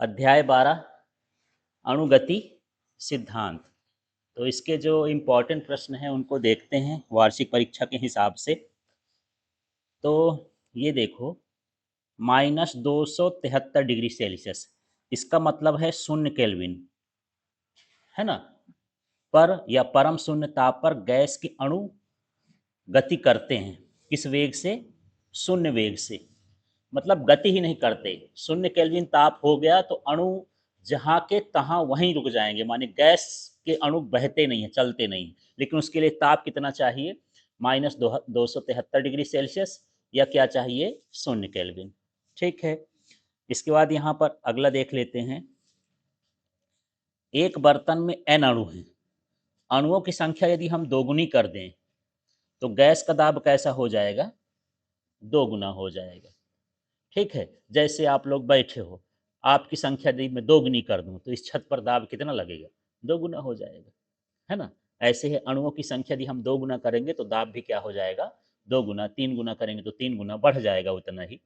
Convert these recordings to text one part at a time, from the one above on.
अध्याय 12 अणुगति सिद्धांत। तो इसके जो इम्पोर्टेंट प्रश्न हैं उनको देखते हैं वार्षिक परीक्षा के हिसाब से। तो ये देखो, -273 डिग्री सेल्सियस, इसका मतलब है 0 केल्विन, है ना। पर या परम शून्य ताप पर गैस के अणु गति करते हैं किस वेग से? 0 वेग से। मतलब गति ही नहीं करते। 0 केल्विन ताप हो गया तो अणु जहाँ के तहाँ वहीं रुक जाएंगे, माने गैस के अणु बहते नहीं हैं, चलते नहीं। लेकिन उसके लिए ताप कितना चाहिए? -273 डिग्री सेल्सियस, या क्या चाहिए? 0 केल्विन। ठीक है। इसके बाद यहाँ पर अगला देख लेते हैं। एक बर्तन में n अणु हैं। अणुओं की संख्या यदि हम दोगुनी कर दें तो गैस का दाब कैसा हो जाएगा? 2 गुना हो जाएगा। ठीक है। जैसे आप लोग बैठे हो, आपकी संख्या यदि मैं 2 गुनी कर दूं तो इस छत पर दाब कितना लगेगा? 2 गुना हो जाएगा, है ना। ऐसे ही अणुओं की संख्या यदि हम 2 गुना करेंगे तो दाब भी क्या हो जाएगा? 2 गुना। 3 गुना करेंगे तो 3 गुना बढ़ जाएगा, उतना ही।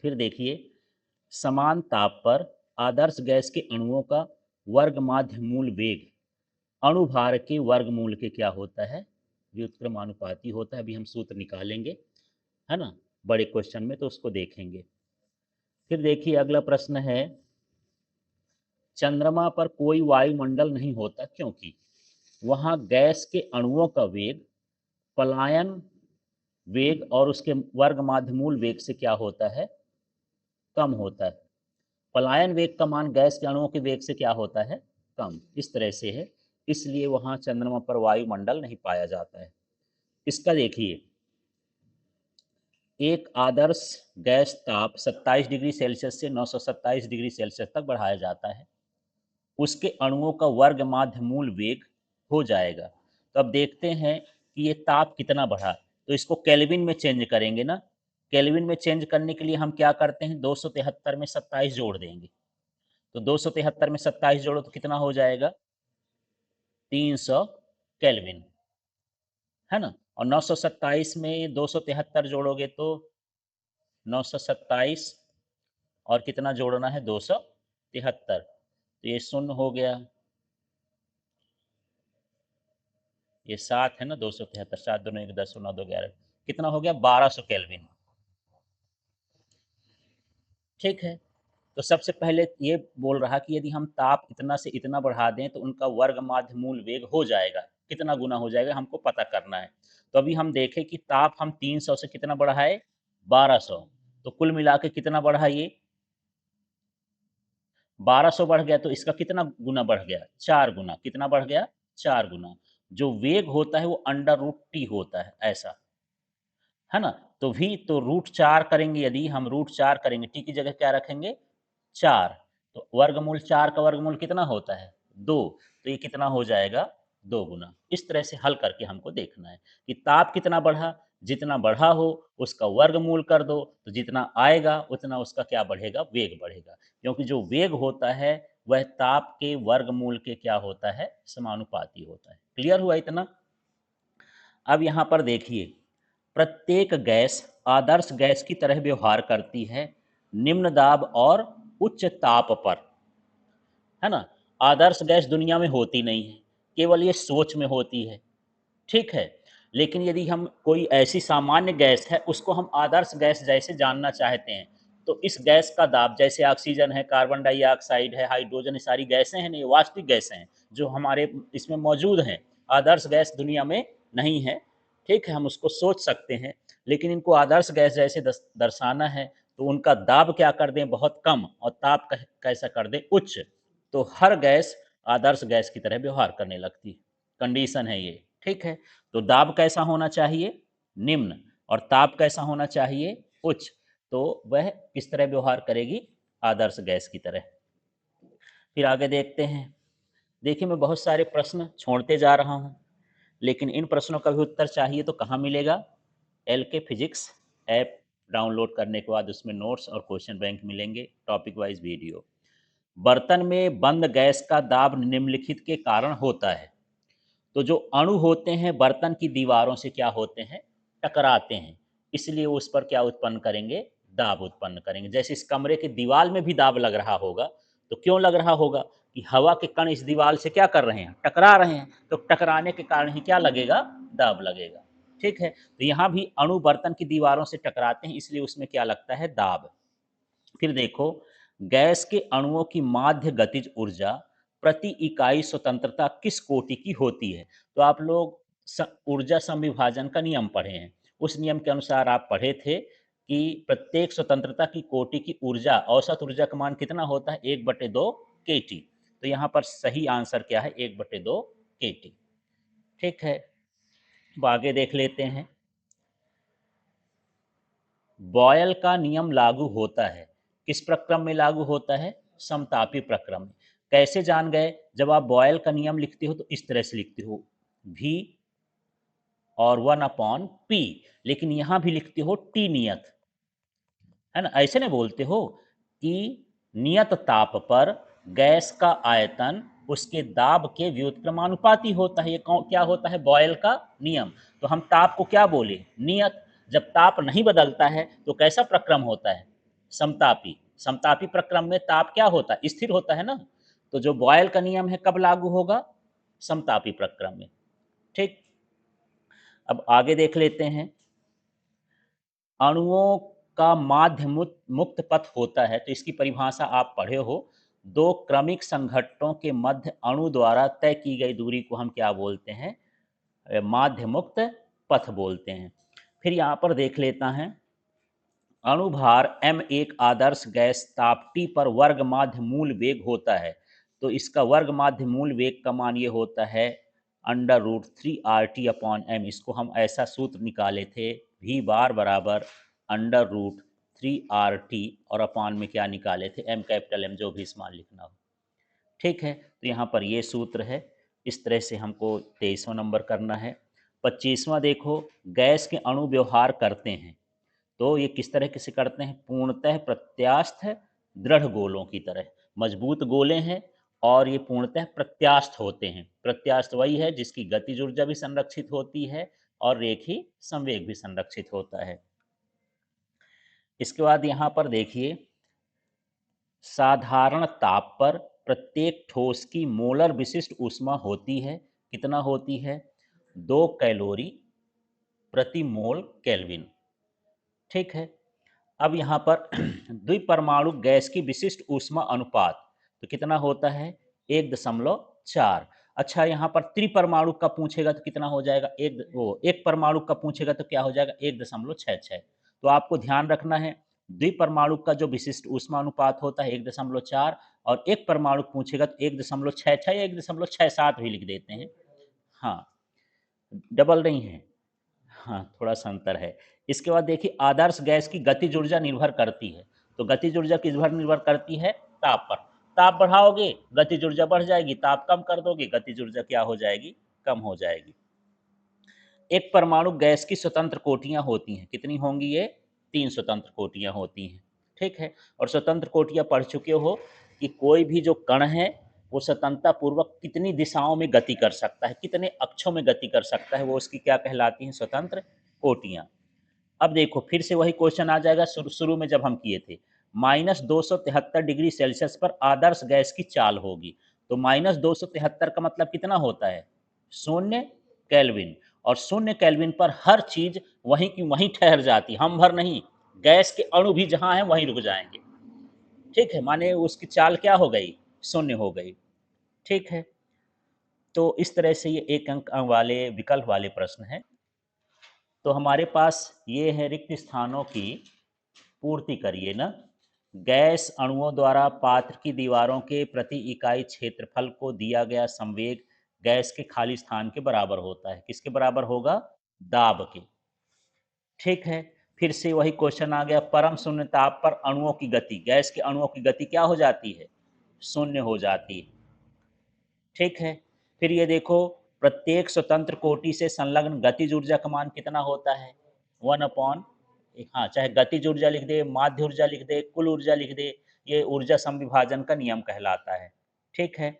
फिर देखिए, समान ताप पर आदर्श गैस के अणुओं का वर्ग माध्य मूल वेग अणुभार के वर्गमूल के क्या होता है? व्युत्क्रमानुपाती होता है। अभी हम सूत्र निकालेंगे, है ना, बड़े क्वेश्चन में, तो उसको देखेंगे। फिर देखिए, अगला प्रश्न है, चंद्रमा पर कोई वायुमंडल नहीं होता क्योंकि वहां गैस के अणुओं का वेग पलायन वेग और उसके वर्ग माध्यमूल वेग से क्या होता है? कम होता है। पलायन वेग का मान गैस के अणुओं के वेग से क्या होता है? कम। इस तरह से है, इसलिए वहां चंद्रमा पर वायुमंडल नहीं पाया जाता है। इसका देखिए, एक आदर्श गैस ताप 27 डिग्री सेल्सियस से 927 डिग्री सेल्सियस तक बढ़ाया जाता है। उसके अणुओं का वर्ग माध्य मूल वेग हो जाएगा। तो अब देखते हैं कि ये ताप कितना बढ़ा। तो इसको केल्विन में चेंज करेंगे ना। केल्विन में चेंज करने के लिए हम क्या करते हैं? 273 में 27 जोड़ देंगे। तो 273 में 27 जोड़ो तो कितना हो जाएगा? 300 केल्विन, है ना। और 927 में 273 जोड़ोगे तो 927, और कितना जोड़ना है? 273। तो ये शून्य हो गया, ये 7 है ना, 273, 7 दूनी 1, 10, 9 2 11, कितना हो गया? 1200 केल्विन। ठीक है। तो सबसे पहले ये बोल रहा कि यदि हम ताप इतना से इतना बढ़ा दें तो उनका वर्ग माध्य मूल वेग हो जाएगा, कितना गुना हो जाएगा, हमको पता करना है। तो अभी हम देखें कि ताप हम 300 से कितना बढ़ाए? 1200। तो कुल मिला के कितना बढ़ा? ये 1200 बढ़ गया। तो इसका कितना गुना बढ़ गया? 4 गुना। कितना बढ़ गया? 4 गुना। जो वेग होता है वो अंडर रूट टी होता है, ऐसा, है ना। तो भी तो √4 करेंगे, यदि हम √4 करेंगे, टी की जगह क्या रखेंगे? 4। तो वर्गमूल 4 का वर्गमूल कितना होता है? 2। तो ये कितना हो जाएगा? 2 गुना। इस तरह से हल करके हमको देखना है कि ताप कितना बढ़ा। जितना बढ़ा हो उसका वर्गमूल कर दो, तो जितना आएगा उतना उसका क्या बढ़ेगा? वेग बढ़ेगा। क्योंकि जो वेग होता है वह ताप के वर्गमूल के क्या होता है? समानुपाती होता है। क्लियर हुआ इतना? अब यहाँ पर देखिए, प्रत्येक गैस आदर्श गैस की तरह व्यवहार करती है निम्न दाब और उच्च ताप पर, है ना। आदर्श गैस दुनिया में होती नहीं है, केवल ये सोच में होती है। ठीक है। लेकिन यदि हम कोई ऐसी सामान्य गैस है उसको हम आदर्श गैस जैसे जानना चाहते हैं, तो इस गैस का दाब, जैसे ऑक्सीजन है, कार्बन डाइऑक्साइड है, हाइड्रोजन, ये सारी गैसें हैं, ये वास्तविक गैसें हैं जो हमारे इसमें मौजूद हैं। आदर्श गैस दुनिया में नहीं है। ठीक है, हम उसको सोच सकते हैं, लेकिन इनको आदर्श गैस जैसे दर्शाना है तो उनका दाब क्या कर दें? बहुत कम, और ताप कैसा कर दें? उच्च। तो हर गैस आदर्श गैस की तरह व्यवहार करने लगती है। कंडीशन है ये। ठीक है। तो दाब कैसा होना चाहिए? निम्न। और ताप कैसा होना चाहिए? उच्च। तो वह किस तरह व्यवहार करेगी? आदर्श गैस की तरह। फिर आगे देखते हैं। देखिए, मैं बहुत सारे प्रश्न छोड़ते जा रहा हूँ, लेकिन इन प्रश्नों का भी उत्तर चाहिए तो कहाँ मिलेगा? LK फिजिक्स ऐप डाउनलोड करने के बाद उसमें नोट्स और क्वेश्चन बैंक मिलेंगे, टॉपिक वाइज वीडियो। बर्तन में बंद गैस का दाब निम्नलिखित के कारण होता है। तो जो अणु होते हैं बर्तन की दीवारों से क्या होते हैं? टकराते हैं, इसलिए उस पर क्या उत्पन्न करेंगे? दाब उत्पन्न करेंगे। जैसे इस कमरे की दीवार में भी दाब लग रहा होगा, तो क्यों लग रहा होगा कि हवा के कण इस दीवार से क्या कर रहे हैं, टकरा रहे हैं, तो टकराने के कारण ही क्या लगेगा, दाब लगेगा। ठीक है, तो यहाँ भी अणु बर्तन की दीवारों से टकराते हैं, इसलिए उसमें क्या लगता है, दाब। फिर देखो, गैस के अणुओं की माध्य गतिज ऊर्जा प्रति इकाई स्वतंत्रता किस कोटि की होती है। तो आप लोग ऊर्जा संविभाजन का नियम पढ़े हैं, उस नियम के अनुसार आप पढ़े थे कि प्रत्येक स्वतंत्रता की कोटि की ऊर्जा, औसत ऊर्जा का मान कितना होता है, 1/2 केटी। तो यहाँ पर सही आंसर क्या है, 1/2 केटी। ठीक है, अब आगे देख लेते हैं। बॉयल का नियम लागू होता है, किस प्रक्रम में लागू होता है, समतापी प्रक्रम में। कैसे जान गए, जब आप बॉयल का नियम लिखते हो तो इस तरह से लिखते हो, v और 1/p, लेकिन यहां भी लिखते हो टी नियत, है ना, ऐसे नहीं बोलते हो कि नियत ताप पर गैस का आयतन उसके दाब के व्युत्क्रमानुपाती होता है। ये क्या होता है, बॉयल का नियम। तो हम ताप को क्या बोले, नियत। जब ताप नहीं बदलता है तो कैसा प्रक्रम होता है, समतापी। समतापी प्रक्रम में ताप क्या होता है, स्थिर होता है ना। तो जो बॉयल का नियम है कब लागू होगा, समतापी प्रक्रम में। ठीक, अब आगे देख लेते हैं। अणुओं का माध्य मुक्त पथ होता है, तो इसकी परिभाषा आप पढ़े हो, दो क्रमिक संघट्टों के मध्य अणु द्वारा तय की गई दूरी को हम क्या बोलते हैं, माध्य मुक्त पथ बोलते हैं। फिर यहाँ पर देख लेता है, अणुभार m एक आदर्श गैस ताप T पर वर्ग माध्य मूल वेग होता है। तो इसका वर्ग माध्य मूल वेग का मान ये होता है √3RT/m। इसको हम ऐसा सूत्र निकाले थे, v बार बराबर √3RT और अपान में क्या निकाले थे, m कैपिटल M, जो भी इस मान लिखना हो। ठीक है, तो यहाँ पर ये सूत्र है। इस तरह से हमको 23वां नंबर करना है। 25वां देखो, गैस के अणु व्यवहार करते हैं, तो ये किस तरह से करते हैं, पूर्णतः प्रत्यास्थ दृढ़ गोलों की तरह। मजबूत गोले हैं और ये पूर्णतः प्रत्यास्थ होते हैं। प्रत्यास्थ वही है जिसकी गतिज ऊर्जा भी संरक्षित होती है और रेखीय संवेग भी संरक्षित होता है। इसके बाद यहाँ पर देखिए, साधारण ताप पर प्रत्येक ठोस की मोलर विशिष्ट ऊष्मा होती है, कितना होती है, 2 कैलोरी प्रति मोल केल्विन। ठीक है, अब यहाँ पर द्विपरमाणु गैस की विशिष्ट ऊष्मा अनुपात तो कितना होता है, 1.4। अच्छा, यहाँ पर त्रिपरमाणु का पूछेगा तो कितना हो जाएगा, एक परमाणु का पूछेगा तो क्या हो जाएगा, 1.66। तो आपको ध्यान रखना है, द्विपरमाणु का जो विशिष्ट ऊष्मा अनुपात होता है 1.4, और एक परमाणु पूछेगा तो 1.66 या 1.67 भी लिख देते हैं। हाँ, डबल नहीं है, हाँ, थोड़ा-सा अंतर है। इसके बाद देखिए, आदर्श गैस की गतिज ऊर्जा निर्भर करती है। तो गतिज ऊर्जा किस पर निर्भर करती है, ताप पर। ताप बढ़ाओगे, गतिज ऊर्जा बढ़ जाएगी, ताप कम कर दोगे, गतिज ऊर्जा क्या हो जाएगी, कम हो जाएगी। एक परमाणु गैस की स्वतंत्र कोटियाँ होती हैं, कितनी होंगी ये, 3 स्वतंत्र कोटियाँ होती हैं। ठीक है, और स्वतंत्र कोटियाँ पढ़ चुके हो कि कोई भी जो कण है वो स्वतंत्रता पूर्वक कितनी दिशाओं में गति कर सकता है, कितने अक्षों में गति कर सकता है, वो उसकी क्या कहलाती हैं, स्वतंत्र कोटियाँ। अब देखो, फिर से वही क्वेश्चन आ जाएगा शुरू में जब हम किए थे, -273 डिग्री सेल्सियस पर आदर्श गैस की चाल होगी। तो -273 का मतलब कितना होता है, 0 केल्विन। और 0 केल्विन पर हर चीज वहीं की वहीं ठहर जाती, हम भर नहीं, गैस के अणु भी जहां हैं वहीं रुक जाएंगे। ठीक है, माने उसकी चाल क्या हो गई, 0 हो गई। ठीक है, तो इस तरह से ये एक अंक वाले विकल्प वाले प्रश्न हैं। तो हमारे पास ये है, रिक्त स्थानों की पूर्ति करिए ना। गैस अणुओं द्वारा पात्र की दीवारों के प्रति इकाई क्षेत्रफल को दिया गया संवेग गैस के खाली स्थान के बराबर होता है, किसके बराबर होगा, दाब के। ठीक है, फिर से वही क्वेश्चन आ गया, परम शून्य ताप पर अणुओं की गति, गैस के अणुओं की गति क्या हो जाती है, शून्य हो जाती है। ठीक है, फिर ये देखो, प्रत्येक स्वतंत्र कोटि से संलग्न गतिज ऊर्जा का मान कितना होता है, 1/, हाँ, चाहे गतिज ऊर्जा लिख दे, माध्य ऊर्जा लिख दे, कुल ऊर्जा लिख दे, ये ऊर्जा संविभाजन का नियम कहलाता है। ठीक है,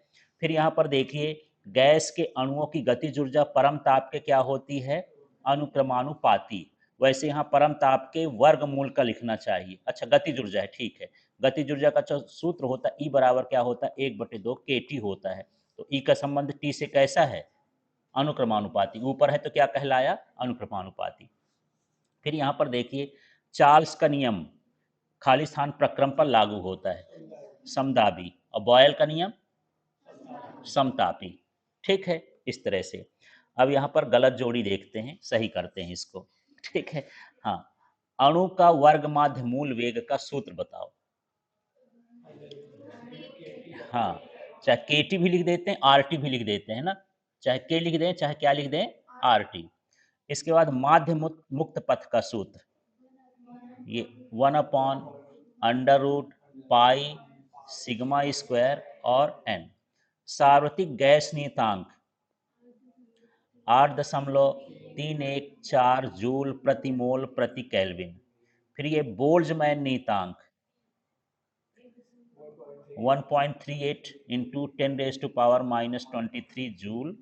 फिर यहाँ पर देखिए, गैस के अणुओं की गतिज ऊर्जा परम ताप के क्या होती है, अनुक्रमानुपाती। वैसे यहाँ परम ताप के वर्गमूल का लिखना चाहिए। अच्छा, गतिज ऊर्जा है, ठीक है। गतिज ऊर्जा का जो सूत्र होता है, ई बराबर क्या होता है, 1/2 kT होता है। तो ई का संबंध टी से कैसा है, अनुक्रमानुपाती। ऊपर है तो क्या कहलाया, अनुक्रमानुपाती। फिर यहाँ पर देखिए, चार्ल्स का नियम खाली स्थान प्रक्रम पर लागू होता है, समदाबी। और बॉयल का नियम समतापी। ठीक है, इस तरह से। अब यहाँ पर गलत जोड़ी देखते हैं, सही करते हैं इसको। ठीक है, हाँ। अणु का वर्ग माध्य मूल वेग का सूत्र बताओ। हाँ, चाहे केटी भी लिख देते हैं, आरटी भी लिख देते हैं ना, चाहे के लिख दें चाहे क्या लिख दें, आरटी। इसके बाद माध्य मुक्त पथ का सूत्र, ये 1/√पाई सिग्मा स्क्वायर और एन। सार्वत्रिक गैस नियतांक 8.314 जूल प्रति मोल प्रति केल्विन। फिर ये बोल्ट्जमैन नियतांक 1.38 इंटू 10⁻⁻³ जूल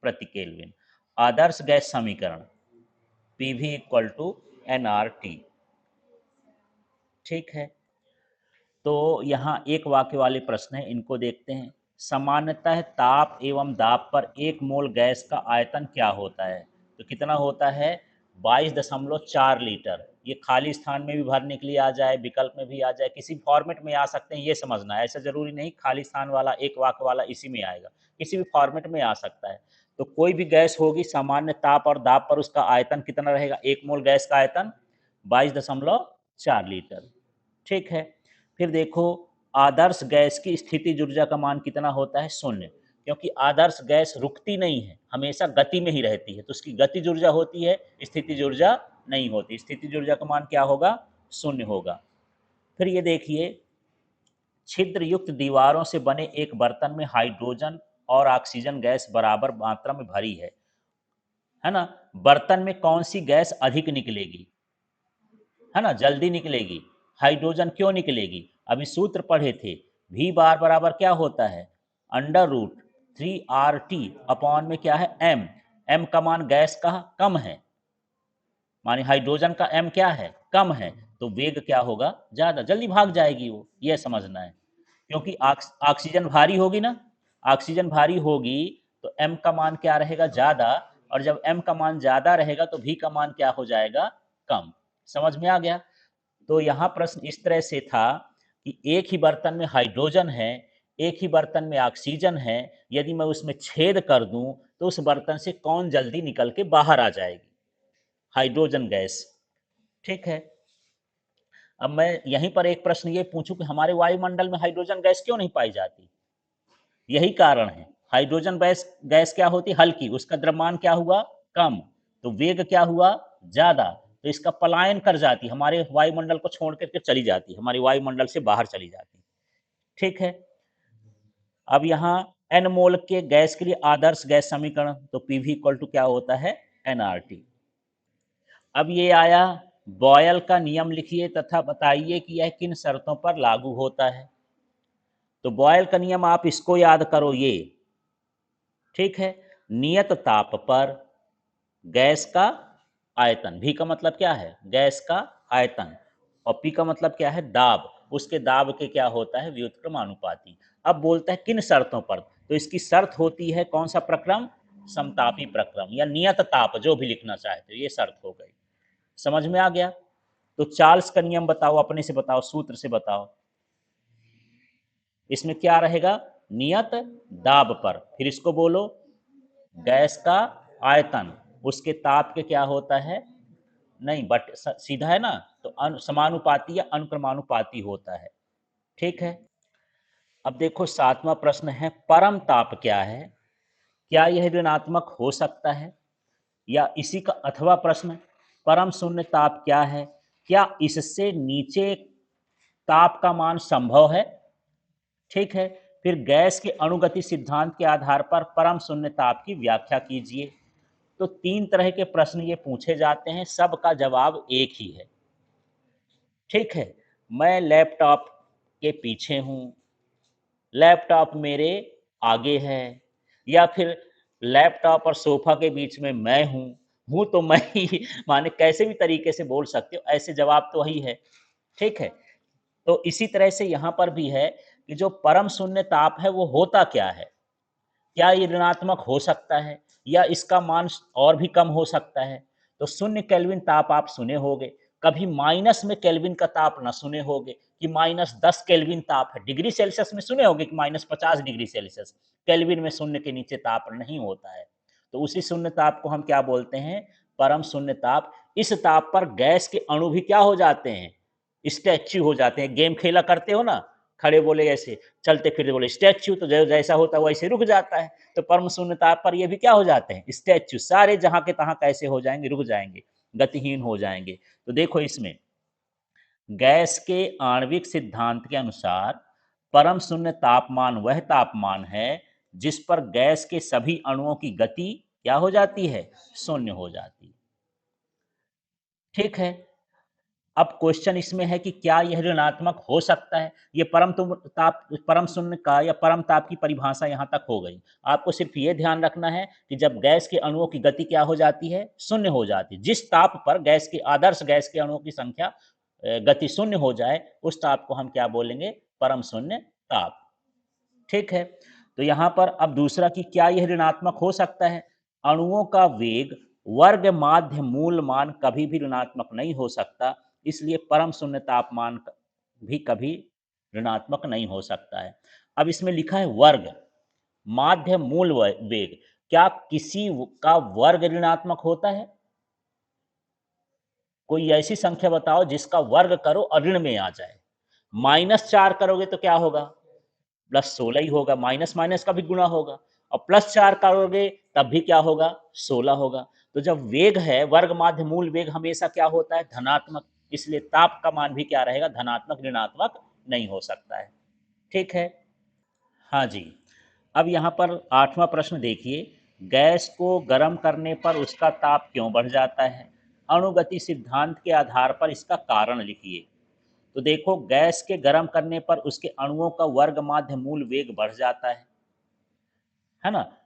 प्रति केल्विन। आदर्श गैस समीकरण पीवी इक्वल टू एनआरटी। ठीक है, तो यहाँ एक वाक्य वाले प्रश्न है, इनको देखते हैं। सामान्यतः ताप एवं दाब पर 1 मोल गैस का आयतन क्या होता है, तो कितना होता है, 22.4 लीटर। ये खाली स्थान में भी भरने के लिए आ जाए, विकल्प में भी आ जाए, किसी फॉर्मेट में आ सकते हैं, ये समझना है। ऐसा जरूरी नहीं खाली स्थान वाला एक वाक्य वाला इसी में आएगा, किसी भी फॉर्मेट में आ सकता है। तो कोई भी गैस होगी, सामान्य ताप और दाब पर उसका आयतन कितना रहेगा, 1 मोल गैस का आयतन 22.4 लीटर। ठीक है, फिर देखो, आदर्श गैस की स्थितिज ऊर्जा का मान कितना होता है, 0। क्योंकि आदर्श गैस रुकती नहीं है, हमेशा गति में ही रहती है, तो उसकी गतिज ऊर्जा होती है, स्थितिज ऊर्जा नहीं होती। स्थितिज ऊर्जा का मान क्या होगा, 0 होगा। फिर ये देखिए, छिद्र युक्त दीवारों से बने एक बर्तन में हाइड्रोजन और ऑक्सीजन गैस बराबर मात्रा में भरी है ना। बर्तन में कौन सी गैस अधिक निकलेगी, है ना, जल्दी निकलेगी, हाइड्रोजन क्यों निकलेगी। अभी सूत्र पढ़े थे, v बार बराबर क्या होता है, √3RT अपॉन में क्या है, m। m का मान गैस का कम है, माने हाइड्रोजन का m क्या है, कम है, तो वेग क्या होगा, ज्यादा, जल्दी भाग जाएगी वो, ये समझना है। क्योंकि ऑक्सीजन भारी होगी ना, ऑक्सीजन भारी होगी तो m का मान क्या रहेगा, ज्यादा। और जब m का मान ज्यादा रहेगा तो v का मान क्या हो जाएगा, कम। समझ में आ गया। तो यहाँ प्रश्न इस तरह से था कि एक ही बर्तन में हाइड्रोजन है, एक ही बर्तन में ऑक्सीजन है, यदि मैं उसमें छेद कर दूं तो उस बर्तन से कौन जल्दी निकल के बाहर आ जाएगी, हाइड्रोजन गैस। ठीक है, अब मैं यहीं पर एक प्रश्न ये पूछूं कि हमारे वायुमंडल में हाइड्रोजन गैस क्यों नहीं पाई जाती। यही कारण है, हाइड्रोजन गैस क्या होती, हल्की, उसका द्रव्यमान क्या हुआ, कम, तो वेग क्या हुआ, ज्यादा। तो इसका पलायन कर जाती, हमारे वायुमंडल को छोड़ करके चली जाती, हमारे वायुमंडल से बाहर चली जाती। ठीक है, अब यहाँ एन मोल के गैस के लिए आदर्श गैस समीकरण, तो पीवी इक्वल टू क्या होता है, एनआरटी। अब ये आया, बॉयल का नियम लिखिए तथा बताइए कि यह किन शर्तों पर लागू होता है। तो बॉयल का नियम आप इसको याद करो, ये ठीक है, नियत ताप पर गैस का आयतन, भी का मतलब क्या है, गैस का आयतन, और पी का मतलब क्या है, दाब, उसके दाब के क्या होता है, व्युत्क्रमानुपाती। अब बोलता है किन शर्तों पर, तो इसकी शर्त होती है कौन सा प्रक्रम, समतापी प्रक्रम या नियत ताप, जो भी लिखना चाहते हो, ये शर्त हो गई। समझ में आ गया। तो चार्ल्स का नियम बताओ, अपने से बताओ, सूत्र से बताओ। इसमें क्या रहेगा, नियत दाब पर, फिर इसको बोलो गैस का आयतन, उसके ताप के क्या होता है, नहीं बट सीधा है ना, तो समानुपाती या अनुक्रमानुपाती होता है। ठीक है, अब देखो 7वां प्रश्न है, परम ताप क्या है, क्या यह ऋणात्मक हो सकता है, या इसी का अथवा प्रश्न, परम शून्य ताप क्या है, क्या इससे नीचे ताप का मान संभव है। ठीक है, फिर गैस के अणुगति सिद्धांत के आधार पर परम शून्य ताप की व्याख्या कीजिए। तो 3 तरह के प्रश्न ये पूछे जाते हैं, सबका जवाब एक ही है। ठीक है, मैं लैपटॉप के पीछे हूँ, लैपटॉप मेरे आगे है, या फिर लैपटॉप और सोफा के बीच में मैं हूँ, हूँ तो मैं ही माने कैसे भी तरीके से बोल सकते हो, ऐसे जवाब तो वही है, ठीक है? तो इसी तरह से यहाँ पर भी है कि जो परम शून्य ताप है वो होता क्या है? क्या ये ऋणात्मक हो सकता है या इसका मान और भी कम हो सकता है? तो शून्य केल्विन ताप आप सुने होंगे, कभी माइनस में केल्विन का ताप ना सुने होंगे कि -10 केल्विन ताप है। डिग्री सेल्सियस में सुने होंगे कि -50 डिग्री सेल्सियस, केल्विन में शून्य के नीचे ताप नहीं होता है। तो उसी शून्य ताप को हम क्या बोलते हैं? परम शून्य ताप। इस ताप पर गैस के अणु भी क्या हो जाते हैं? स्टैच्यू हो जाते हैं। गेम खेला करते हो ना, खड़े बोले ऐसे, चलते फिरते बोले स्टैच्यू, तो जैसा होता है वैसे रुक जाता है। तो परम शून्य ताप पर ये भी क्या हो जाते हैं? स्टैच्यू, सारे जहाँ के तहाँ कैसे हो जाएंगे? रुक जाएंगे, गतिहीन हो जाएंगे। तो देखो इसमें गैस के आणविक सिद्धांत के अनुसार परम शून्य तापमान वह तापमान है जिस पर गैस के सभी अणुओं की गति क्या हो जाती है? शून्य हो जाती है। ठीक है। अब क्वेश्चन इसमें है कि क्या यह ऋणात्मक हो सकता है? ये परम शून्य का या परम ताप की परिभाषा यहाँ तक हो गई। आपको सिर्फ ये ध्यान रखना है कि जब गैस के अणुओं की गति क्या हो जाती है? शून्य हो जाती है। जिस ताप पर आदर्श गैस के अणुओं की संख्या गति शून्य हो जाए, उस ताप को हम क्या बोलेंगे? परम शून्य ताप। ठीक है। तो यहाँ पर अब दूसरा कि क्या यह ऋणात्मक हो सकता है? अणुओं का वेग वर्ग माध्य मूल मान कभी भी ऋणात्मक नहीं हो सकता, इसलिए परम शून्य तापमान भी कभी ऋणात्मक नहीं हो सकता है। अब इसमें लिखा है वर्ग माध्य मूल वेग, क्या किसी का वर्ग ऋणात्मक होता है? कोई ऐसी संख्या बताओ जिसका वर्ग करो और ऋण में आ जाए। -4 करोगे तो क्या होगा? +16 ही होगा, माइनस माइनस का भी गुणा होगा, और +4 करोगे तब भी क्या होगा? 16 होगा। तो जब वेग है, वर्ग माध्य मूल वेग हमेशा क्या होता है? धनात्मक। इसलिए ताप का मान भी क्या रहेगा? धनात्मक, ऋणात्मक नहीं हो सकता है। ठीक है। हाँ जी। अब यहाँ पर 8वां प्रश्न देखिए, गैस को गर्म करने पर उसका ताप क्यों बढ़ जाता है? अणुगति सिद्धांत के आधार पर इसका कारण लिखिए। तो देखो, गैस के गर्म करने पर उसके अणुओं का वर्ग माध्य मूल वेग बढ़ जाता है ना?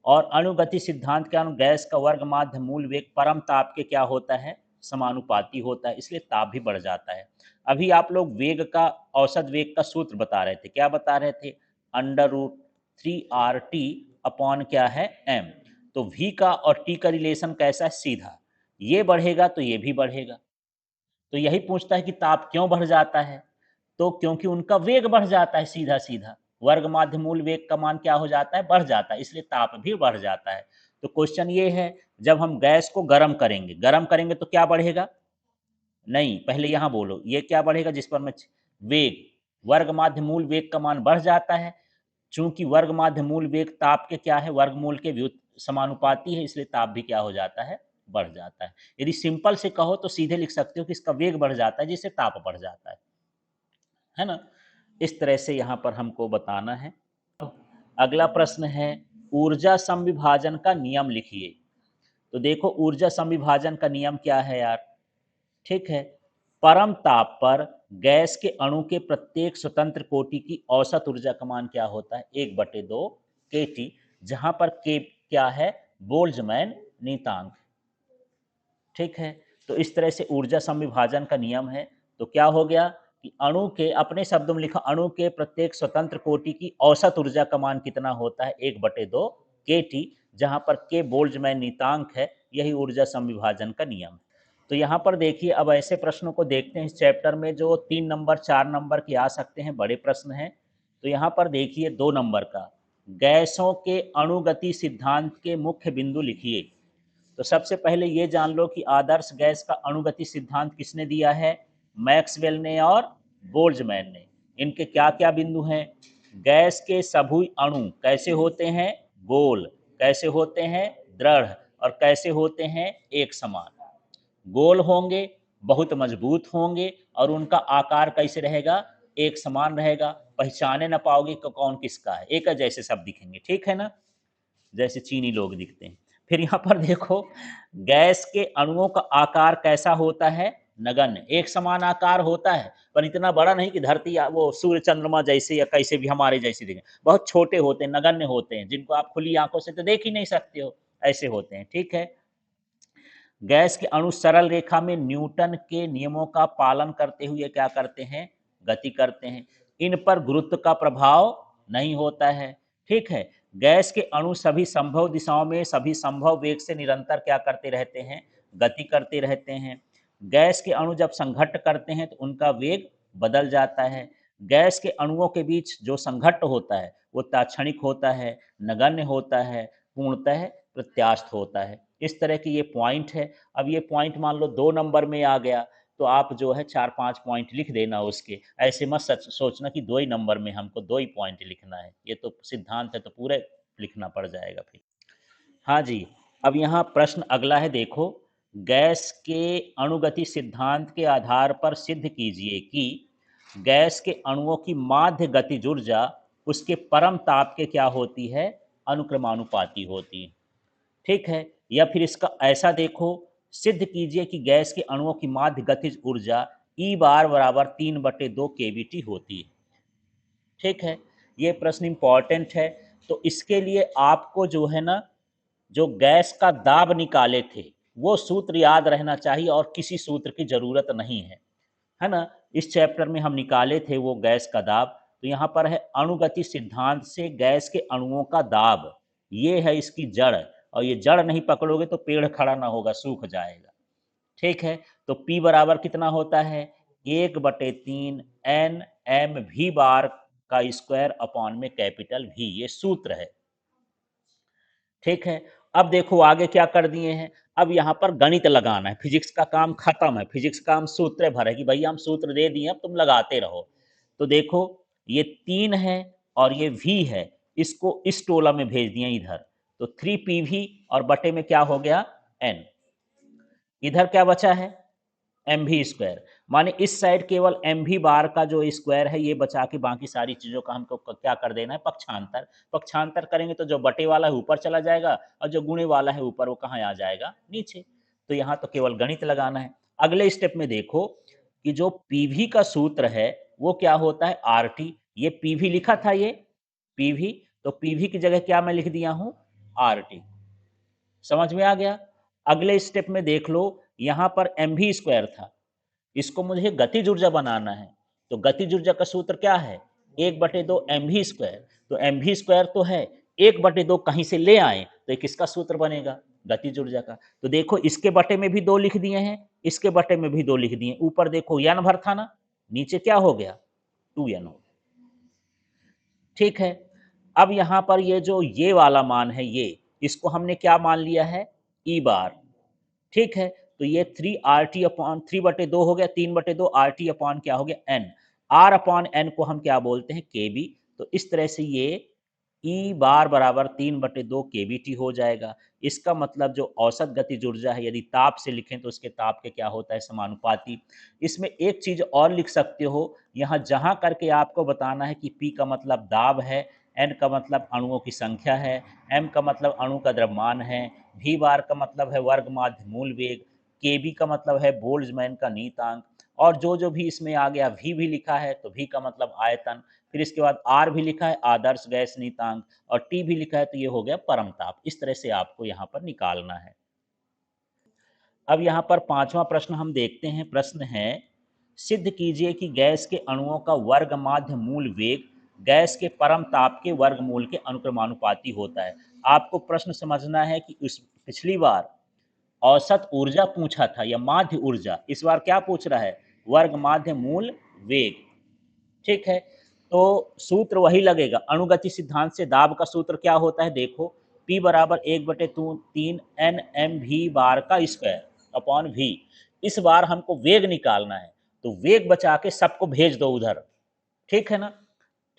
और अणुगति सिद्धांत के अनुसार गैस का वर्ग माध्य मूल वेग परम ताप के क्या होता है? समानुपाती होता है, इसलिए ताप भी बढ़ जाता है। अभी आप लोग वेग का, औसत वेग का सूत्र बता रहे थे, क्या बता रहे थे? √3RT अपॉन क्या है? m। तो v का और t का रिलेशन कैसा है? सीधा, ये बढ़ेगा तो ये भी बढ़ेगा। तो यही पूछता है कि ताप क्यों बढ़ जाता है? तो क्योंकि उनका वेग बढ़ जाता है, सीधा सीधा वर्ग माध्य मूल वेग का मान क्या हो जाता है? बढ़ जाता है, इसलिए ताप भी बढ़ जाता है। तो क्वेश्चन ये है, जब हम गैस को गर्म करेंगे तो क्या बढ़ेगा? नहीं, पहले यहाँ बोलो, ये क्या बढ़ेगा जिस पर मैं वेग, वर्ग माध्य मूल वेग का मान बढ़ जाता है। चूंकि वर्ग माध्य मूल वेग ताप के क्या है? वर्गमूल के समानुपाती है, इसलिए ताप भी क्या हो जाता है? बढ़ जाता है। यदि सिंपल से कहो तो सीधे लिख सकते हो कि इसका वेग बढ़ जाता है, जिससे ताप बढ़ जाता है ना? इस तरह से यहाँ पर हमको बताना है। अगला प्रश्न है, ऊर्जा संविभाजन का नियम लिखिए। तो देखो, ऊर्जा संविभाजन का नियम क्या है यार? ठीक है। परम ताप पर गैस के अणु के प्रत्येक स्वतंत्र कोटि की औसत ऊर्जा का मान क्या होता है? 1/2 kT, जहां पर के क्या है? बोल्ट्जमैन नीतांक। ठीक है। तो इस तरह से ऊर्जा संविभाजन का नियम है। तो क्या हो गया कि अणु के, अपने शब्दों में लिखा, अणु के प्रत्येक स्वतंत्र कोटि की औसत ऊर्जा का मान कितना होता है? 1/2 kT, जहां पर के बोल्ट्जमैन नीतांक है। यही ऊर्जा संविभाजन का नियम है। तो यहाँ पर देखिए, अब ऐसे प्रश्नों को देखते हैं इस चैप्टर में जो 3 नंबर 4 नंबर के आ सकते हैं, बड़े प्रश्न हैं। तो यहाँ पर देखिए 2 नंबर का, गैसों के अणुगति सिद्धांत के मुख्य बिंदु लिखिए। तो सबसे पहले ये जान लो कि आदर्श गैस का अणुगति सिद्धांत किसने दिया है? मैक्सवेल ने और बोल्ट्जमैन ने। इनके क्या क्या बिंदु हैं? गैस के सभी अणु कैसे होते हैं? गोल। कैसे होते हैं? दृढ़। और कैसे होते हैं? एक समान। गोल होंगे, बहुत मजबूत होंगे, और उनका आकार कैसे रहेगा? एक समान रहेगा। पहचाने ना पाओगे कि कौन किसका है, एक जैसे सब दिखेंगे। ठीक है ना? जैसे चीनी लोग दिखते हैं। फिर यहाँ पर देखो, गैस के अणुओं का आकार कैसा होता है? नगण्य। एक समान आकार होता है, पर इतना बड़ा नहीं कि धरती या वो सूर्य चंद्रमा जैसे या कैसे भी हमारे जैसे दिखें। बहुत छोटे होते हैं, नगण्य होते हैं, जिनको आप खुली आंखों से तो देख ही नहीं सकते हो, ऐसे होते हैं। ठीक है। गैस के अणु सरल रेखा में न्यूटन के नियमों का पालन करते हुए क्या करते हैं, गति करते हैं। इन पर गुरुत्व का प्रभाव नहीं होता है। ठीक है, गैस के अणु सभी संभव दिशाओं में सभी संभव वेग से निरंतर क्या करते रहते हैं, गति करते रहते हैं। गैस के अणु जब संघट्ट करते हैं तो उनका वेग बदल जाता है। गैस के अणुओं के बीच जो संघट्ट होता है वो ताक्षणिक होता है, नगण्य होता है, पूर्णतः प्रत्यास्थ होता है। इस तरह की ये पॉइंट है। अब ये पॉइंट मान लो 2 नंबर में आ गया, तो आप जो है 4-5 पॉइंट लिख देना उसके। ऐसे मत सोचना कि 2 ही नंबर में हमको 2 ही पॉइंट लिखना है। ये तो सिद्धांत है, तो पूरे लिखना पड़ जाएगा फिर। हाँ जी, अब यहाँ प्रश्न अगला है, देखो। गैस के अणुगति सिद्धांत के आधार पर सिद्ध कीजिए कि गैस के अणुओं की माध्य गतिज ऊर्जा उसके परम ताप के क्या होती है, अनुक्रमानुपाती होती है। ठीक है, या फिर इसका ऐसा देखो, सिद्ध कीजिए कि गैस के अणुओं की माध्य गतिज ऊर्जा ई बार बराबर 3/2 केवीटी होती है। ठीक है, ये प्रश्न इंपॉर्टेंट है। तो इसके लिए आपको जो है ना, जो गैस का दाब निकाले थे वो सूत्र याद रहना चाहिए और किसी सूत्र की जरूरत नहीं है ना। इस चैप्टर में हम निकाले थे वो गैस का दाब। तो यहाँ पर है अणुगति सिद्धांत से गैस के अणुओं का दाब, ये है इसकी जड़। और ये जड़ नहीं पकड़ोगे तो पेड़ खड़ा ना होगा, सूख जाएगा। ठीक है, तो P बराबर कितना होता है, 1/3 एन एम वी बार का स्क्वायर अपॉन में कैपिटल वी, ये सूत्र है। ठीक है, अब देखो आगे क्या कर दिए हैं। अब यहाँ पर गणित लगाना है, फिजिक्स का काम खत्म है। फिजिक्स का हम सूत्र भर है कि भैया हम सूत्र दे दिए, अब तुम लगाते रहो। तो देखो, ये 3 है और ये v है, इसको इस टोला में भेज दिए इधर। तो 3PV और बटे में क्या हो गया, n। इधर क्या बचा है, एम भी स्क्वायर। माने इस साइड केवल एम भी बार का जो स्क्वायर है ये बचा के बाकी सारी चीज़ों का हमको क्या कर देना है, पक्षांतर। पक्षांतर करेंगे तो जो बटे वाला है ऊपर चला जाएगा और जो गुणे वाला है ऊपर, वो कहाँ आ जाएगा, नीचे। तो यहाँ तो केवल गणित लगाना है। अगले स्टेप में देखो कि जो पीवी का सूत्र है वो क्या होता है, आर टी। ये पीवी लिखा था, ये पीवी, तो पीवी की जगह क्या मैं लिख दिया हूँ, आर टी। समझ में आ गया। अगले स्टेप में देख लो, यहाँ पर एम भी स्क्वायर था, इसको मुझे गतिज ऊर्जा बनाना है। तो गतिज ऊर्जा का सूत्र क्या है, 1/2 एम भी स्क्वायर। तो एम भी स्क्वायर तो है, 1/2 कहीं से ले आए तो एक किसका सूत्र बनेगा, गतिज ऊर्जा का। तो देखो इसके बटे में भी 2 लिख दिए हैं, इसके बटे में भी 2 लिख दिए। ऊपर देखो n भर था ना, नीचे क्या हो गया, 2n हो। ठीक है, अब यहाँ पर ये जो ये वाला मान है, ये इसको हमने क्या मान लिया है, ई बार। ठीक है, तो ये 3RT अपॉन 3/2 हो गया, 3/2 RT अपॉन क्या हो गया, एन। आर अपॉन एन को हम क्या बोलते हैं, केबी। तो इस तरह से ये ई बार बराबर 3/2 केबीटी हो जाएगा। इसका मतलब जो औसत गतिज ऊर्जा है, यदि ताप से लिखें तो उसके ताप के क्या होता है, समानुपाती। इसमें एक चीज और लिख सकते हो, यहाँ जहां करके आपको बताना है कि पी का मतलब दाब है, एन का मतलब अणुओं की संख्या है, एम का मतलब अणु का द्रव्यमान है, वी बार का मतलब है वर्ग माध्य मूल वेग, के बी का मतलब है बोल्ट्जमैन का नीतांक, और जो भी इसमें आ गया, वी भी लिखा है तो वी का मतलब आयतन, फिर इसके बाद आर भी लिखा है आदर्श गैस नीतांक, और टी भी लिखा है तो ये हो गया परम ताप। इस तरह से आपको यहाँ पर निकालना है। अब यहाँ पर 5वां प्रश्न हम देखते हैं। प्रश्न है, सिद्ध कीजिए कि गैस के अणुओं का वर्ग माध्य मूल वेग गैस के परम ताप के वर्गमूल के अनुक्रमानुपाती होता है। आपको प्रश्न समझना है कि उस पिछली बार औसत ऊर्जा पूछा था या माध्य ऊर्जा, इस बार क्या पूछ रहा है, वर्ग माध्य मूल वेग। ठीक है, तो सूत्र वही लगेगा। अणुगति सिद्धांत से दाब का सूत्र क्या होता है, देखो, P बराबर 1/3 एन एम वी बार का स्क्वायर अपॉन वी। इस बार हमको वेग निकालना है, तो वेग बचा के सबको भेज दो उधर। ठीक है ना,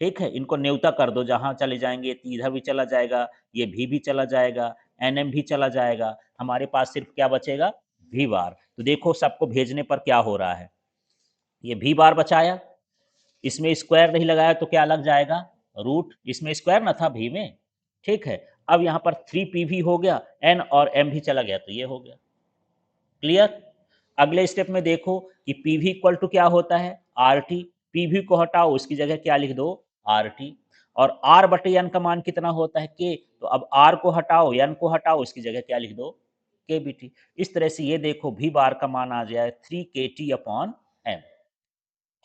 ठीक है, इनको न्यूनता कर दो, जहां चले जाएंगे इधर भी चला जाएगा, ये भी चला जाएगा, एनएम भी चला जाएगा, हमारे पास सिर्फ क्या बचेगा, वी बार। तो देखो सबको भेजने पर क्या हो रहा है, ये वी बार बचाया, इसमें स्क्वायर नहीं लगाया तो क्या लग जाएगा, रूट। इसमें स्क्वायर ना था भी में। ठीक है, अब यहाँ पर 3PV हो गया, एन और एम भी चला गया तो ये हो गया। क्लियर। अगले स्टेप में देखो कि पीवी इक्वल टू क्या होता है, आर टी। पीवी को हटाओ, उसकी जगह क्या लिख दो, आर टी। और आर बटे एन का मान कितना होता है, के। तो अब आर को हटाओ, एन को हटाओ, उसकी जगह क्या लिख दो, के बी टी। इस तरह से ये देखो v बार का मान आ जाए 3 के टी अपॉन एम।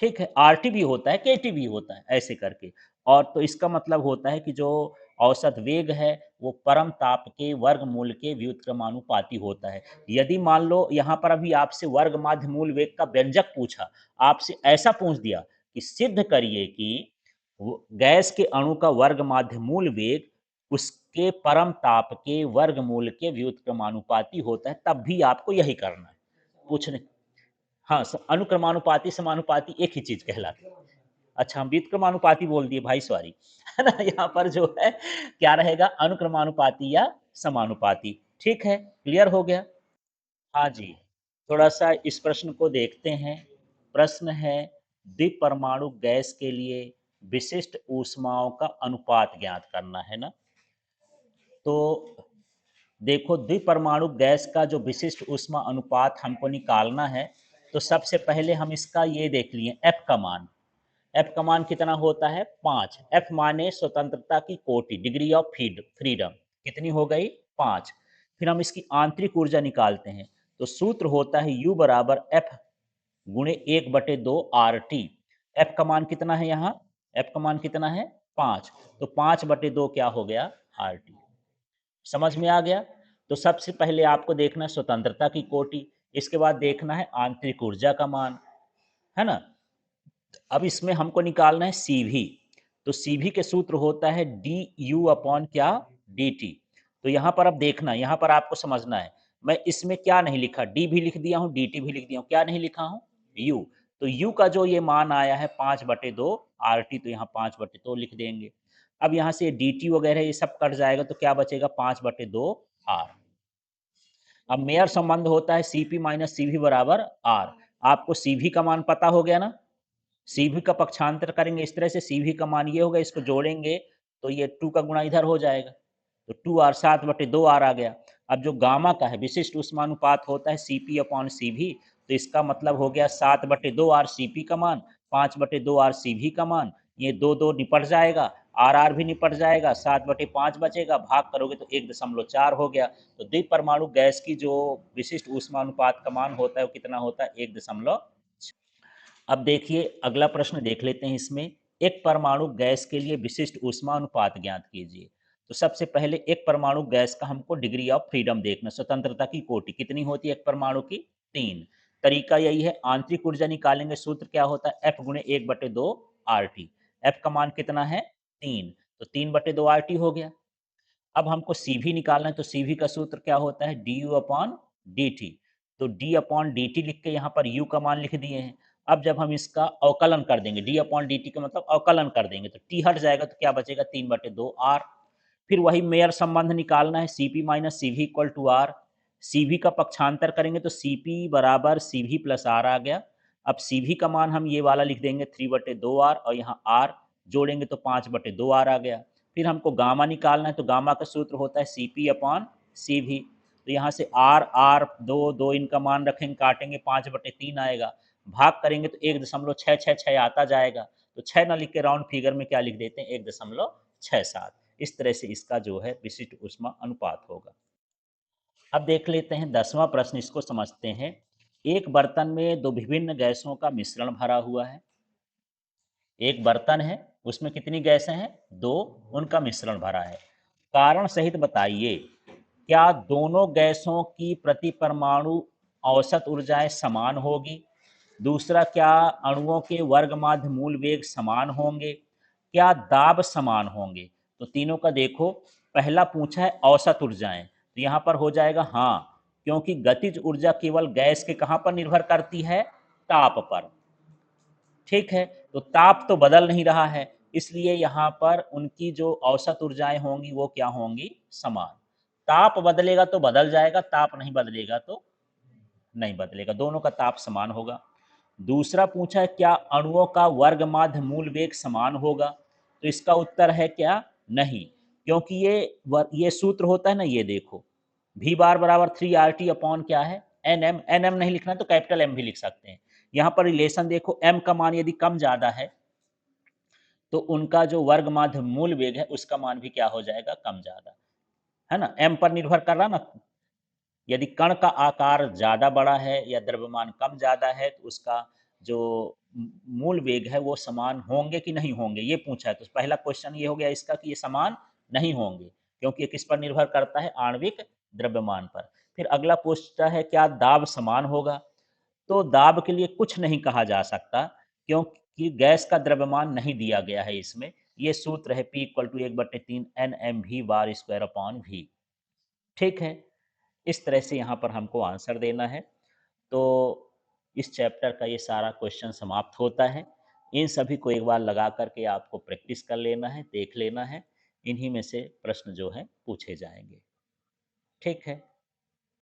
ठीक है, आरटी भी होता है, केटी भी होता है, ऐसे करके। और तो इसका मतलब होता है कि जो औसत वेग है वो परम ताप के वर्गमूल के व्युत्क्रमानुपाती होता है। यदि मान लो यहाँ पर अभी आपसे वर्ग माध्य मूल वेग का व्यंजक पूछा, आपसे ऐसा पूछ दिया कि सिद्ध करिए कि गैस के अणु का वर्ग माध्य मूल वेग उसके परम ताप के वर्गमूल के व्युत्क्रमानुपाती होता है, तब भी आपको यही करना है पूछने। हाँ, अनुक्रमानुपाती समानुपाती एक ही चीज कहलाती है। अच्छा, हम व्युत्क्रमानुपाती बोल दिए भाई, सॉरी। है ना, यहाँ पर जो है क्या रहेगा, अनुक्रमानुपाती या समानुपाती। ठीक है, क्लियर हो गया। हाँ जी, थोड़ा सा इस प्रश्न को देखते हैं। प्रश्न है, द्विपरमाणु गैस के लिए विशिष्ट ऊष्माओं का अनुपात ज्ञात करना है ना। तो देखो, द्विपरमाणु गैस का जो विशिष्ट ऊष्मा अनुपात हमको निकालना है, तो सबसे पहले हम इसका ये देख लिए एफ का मान। एफ का मान कितना होता है, 5। एफ माने स्वतंत्रता की कोटि, डिग्री ऑफ फ्रीडम, कितनी हो गई, 5। फिर हम इसकी आंतरिक ऊर्जा निकालते हैं, तो सूत्र होता है U बराबर एफ गुणे 1/2 आर टी। एफ का मान कितना है यहाँ, एफ का मान कितना है, 5। तो 5/2 क्या हो गया, आर टी। समझ में आ गया। तो सबसे पहले आपको देखना है स्वतंत्रता की कोटि, इसके बाद देखना है आंतरिक ऊर्जा का मान, है ना। अब इसमें हमको निकालना है सीवी। तो सीवी के सूत्र होता है डी यू अपॉन क्या, डी टी। तो यहाँ पर अब देखना, यहाँ पर आपको समझना है, मैं इसमें क्या नहीं लिखा, डी भी लिख दिया हूँ, डी टी भी लिख दिया हूँ, क्या नहीं लिखा हूँ, यू। तो यू का जो ये मान आया है 5/2 आर टी, तो यहाँ 5/2 लिख देंगे। अब यहाँ से डी टी वगैरह ये सब कट जाएगा, तो क्या बचेगा, 5/2 आर। अब मेयर संबंध होता है सीपी माइनस सीवी बराबर आर। आपको सीवी का मान पता हो गया ना, सीवी का पक्षांतर करेंगे इस तरह से, सीवी का मान ये होगा, इसको जोड़ेंगे तो ये 2 का गुणा इधर हो जाएगा, तो 2r, 7/2 आर आ गया। अब जो गामा का है विशिष्ट ऊष्मानुपात होता है सीपी अपॉन सीवी, तो इसका मतलब हो गया 7/2 आर सीपी का मान, 5/2 आर सीवी का मान। ये दो दो निपट जाएगा, आर आर भी निपट जाएगा, 7/5 बचेगा, भाग करोगे तो 1.4 हो गया। तो द्विपरमाणु गैस की जो विशिष्ट ऊष्मानुपात का मान होता है वो कितना होता है, 1.4। अब देखिए अगला प्रश्न देख लेते हैं इसमें, एक परमाणु गैस के लिए विशिष्ट ऊष्मा अनुपात ज्ञात कीजिए। तो सबसे पहले एक परमाणु गैस का हमको डिग्री ऑफ फ्रीडम देखना, स्वतंत्रता की कोटि कितनी होती है एक परमाणु की, 3। तरीका यही है, आंतरिक ऊर्जा निकालेंगे, सूत्र क्या होता है, एफ गुणे 1/2 आर टी। एफ का मान कितना है, 3, तो 3/2 आर टी हो गया। अब हमको सीवी निकालना है, तो सीवी का सूत्र क्या होता है, D you upon D T. तो डी अपॉन डी टी लिख के यहाँ पर यू का मान लिख दिए हैं। अब जब हम इसका अवकलन कर देंगे, डी अपॉन डी टी का मतलब अवकलन कर देंगे, तो टी हट जाएगा, तो क्या बचेगा, 3/2 आर। फिर वही मेयर संबंध निकालना है, C P minus C V equal to R. C V का पक्षांतर करेंगे तो सी पी बराबर सी वी प्लस आर आ गया। अब सी वी का मान हम ये वाला लिख देंगे 3/2 आर, और यहाँ आर जोड़ेंगे तो 5/2 आर आ गया। फिर हमको गामा निकालना है, तो गामा का सूत्र होता है C P upon C V. तो यहाँ से आर आर दो दो इनका मान रखेंगे, काटेंगे, 5/3 आएगा, भाग करेंगे तो 1.666 आता जाएगा। तो 6 ना लिख के राउंड फिगर में क्या लिख देते हैं, 1.67। इस तरह से इसका जो है विशिष्ट ऊष्मा अनुपात होगा। अब देख लेते हैं 10वां प्रश्न, इसको समझते हैं। एक बर्तन में दो विभिन्न गैसों का मिश्रण भरा हुआ है। एक बर्तन है, उसमें कितनी गैसें हैं, 2, उनका मिश्रण भरा है। कारण सहित बताइए, क्या दोनों गैसों की प्रति परमाणु औसत ऊर्जाएं समान होगी। दूसरा, क्या अणुओं के वर्गमाध्य मूल वेग समान होंगे। क्या दाब समान होंगे। तो तीनों का देखो, पहला पूछा है औसत ऊर्जाएं, तो यहाँ पर हो जाएगा हाँ, क्योंकि गतिज ऊर्जा केवल गैस के कहाँ पर निर्भर करती है, ताप पर। ठीक है, तो ताप तो बदल नहीं रहा है, इसलिए यहाँ पर उनकी जो औसत ऊर्जाएं होंगी वो क्या होंगी, समान। ताप बदलेगा तो बदल जाएगा, ताप नहीं बदलेगा तो नहीं बदलेगा, दोनों का ताप समान होगा। दूसरा पूछा है, क्या अणुओं का वर्गमाध्य मूल वेग समान होगा। तो इसका उत्तर है क्या, नहीं, क्योंकि ये सूत्र होता है ना, ये देखो, v बार बराबर 3RT अपॉन क्या है, nm। nm नहीं लिखना तो कैपिटल M भी लिख सकते हैं। यहाँ पर रिलेशन देखो, m का मान यदि कम ज्यादा है तो उनका जो वर्ग माध्य मूल वेग है उसका मान भी क्या हो जाएगा, कम ज्यादा, है ना, m पर निर्भर कर रहा ना। यदि कण का आकार ज़्यादा बड़ा है या द्रव्यमान कम ज़्यादा है, तो उसका जो मूल वेग है वो समान होंगे कि नहीं होंगे, ये पूछा है। तो पहला क्वेश्चन ये हो गया इसका कि ये समान नहीं होंगे, क्योंकि ये किस पर निर्भर करता है? आणविक द्रव्यमान पर। फिर अगला पूछता है क्या दाब समान होगा? तो दाब के लिए कुछ नहीं कहा जा सकता, क्योंकि गैस का द्रव्यमान नहीं दिया गया है इसमें। ये सूत्र है P equal to 1/3 NmV bar square upon V। ठीक है? इस तरह से यहाँ पर हमको आंसर देना है। तो इस चैप्टर का ये सारा क्वेश्चन समाप्त होता है। इन सभी को एक बार लगा कर के आपको प्रैक्टिस कर लेना है, देख लेना है। इन्हीं में से प्रश्न जो हैं पूछे जाएँगे। ठीक है?